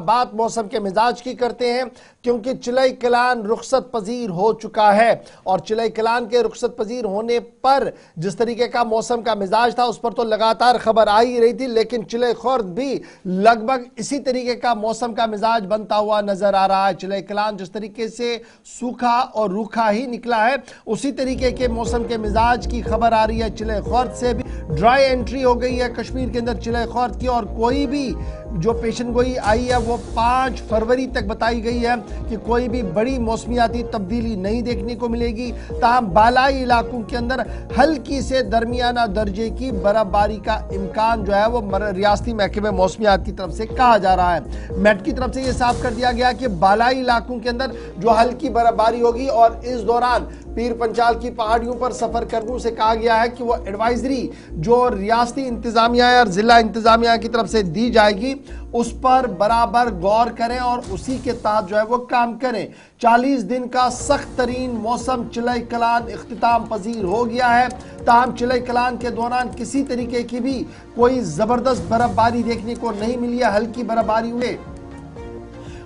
बात मौसम के मिजाज की करते हैं, क्योंकि चिलई कलान रुखसत पजीर हो चुका है और चिलई कलान के रुखसत पजीर होने पर जिस तरीके का मौसम का मिजाज था उस पर तो लगातार खबर आ ही रही थी, लेकिन चिलई खुर्द भी लगभग इसी तरीके का मौसम का मिजाज बनता हुआ नजर आ रहा है। चिलई कलान जिस तरीके से सूखा और रूखा ही निकला है उसी तरीके के मौसम के मिजाज की खबर आ रही है। चिलई खुर्द से भी ड्राई एंट्री हो गई है कश्मीर के अंदर चिलई खुर्द की, और कोई भी जो पेशन गोई आई है वो 5 फरवरी तक बताई गई है कि कोई भी बड़ी मौसमियाती तब्दीली नहीं देखने को मिलेगी। ताहम बालाई इलाकों के अंदर हल्की से दरमियाना दर्जे की बर्फबारी का इम्कान जो है वो रियासती महकमे मौसमियात की तरफ से कहा जा रहा है। मेट की तरफ से ये साफ कर दिया गया कि बालाई इलाकों के अंदर जो हल्की बर्फबारी होगी और इस दौरान पीर पंचाल की पहाड़ियों पर सफर करने से कहा गया है कि वो एडवाइजरी जो रियासती इंतजामिया और जिला इंतजामिया की तरफ से दी जाएगी उस पर बराबर गौर करें और उसी के तहत जो है वो काम करें। 40 दिन का सख्त तरीन मौसम चिलई कलान इख्तिताम पजीर हो गया है। ताहम चिलई कलान के दौरान किसी तरीके की भी कोई जबरदस्त बर्फबारी देखने को नहीं मिली है। हल्की बर्फबारी हुए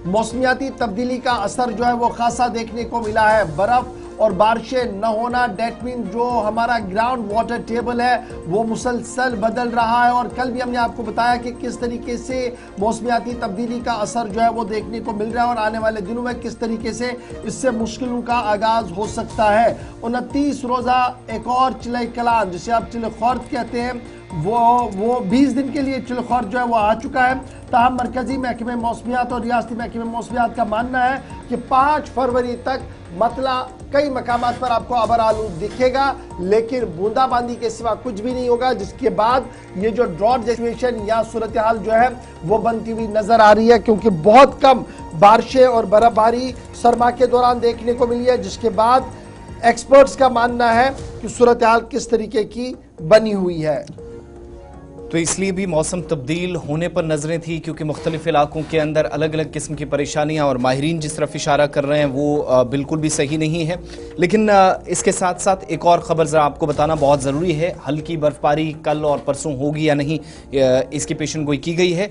मौसमियाती तब्दीली का असर जो है वो खासा देखने को मिला है। बर्फ और बारिशें न होना, डेट मीन जो हमारा ग्राउंड वाटर टेबल है वो मुसलसल बदल रहा है। और कल भी हमने आपको बताया कि किस तरीके से मौसमियाती तब्दीली का असर जो है वो देखने को मिल रहा है और आने वाले दिनों में किस तरीके से इससे मुश्किलों का आगाज हो सकता है। 29 रोजा एक और चिलई कलान जिसे आप चिलई खुर्द कहते हैं वो 20 दिन के लिए चिलई खुर्द जो है वो आ चुका है। ताहम मरकजी महकमे मौसमियात और रियासती महकमे मौसमियात का मानना है कि 5 फरवरी तक मतला कई मकामात पर आपको अबर आलू दिखेगा, लेकिन बूंदाबांदी के सिवा कुछ भी नहीं होगा, जिसके बाद ये जो ड्रॉट सिचुएशन या सूरत हाल जो है वो बनती हुई नजर आ रही है, क्योंकि बहुत कम बारिशें और बर्फबारी सरमा के दौरान देखने को मिली है, जिसके बाद एक्सपर्ट्स का मानना है कि सूरत हाल किस तरीके की बनी हुई है। तो इसलिए भी मौसम तब्दील होने पर नजरें थी, क्योंकि मुख्तलिफ इलाकों के अंदर अलग अलग किस्म की परेशानियां और माहिरीन जिस तरफ इशारा कर रहे हैं वो बिल्कुल भी सही नहीं है। लेकिन इसके साथ साथ एक और ख़बर ज़रा आपको बताना बहुत ज़रूरी है। हल्की बर्फबारी कल और परसों होगी या नहीं इसकी पेशन गोई की गई है।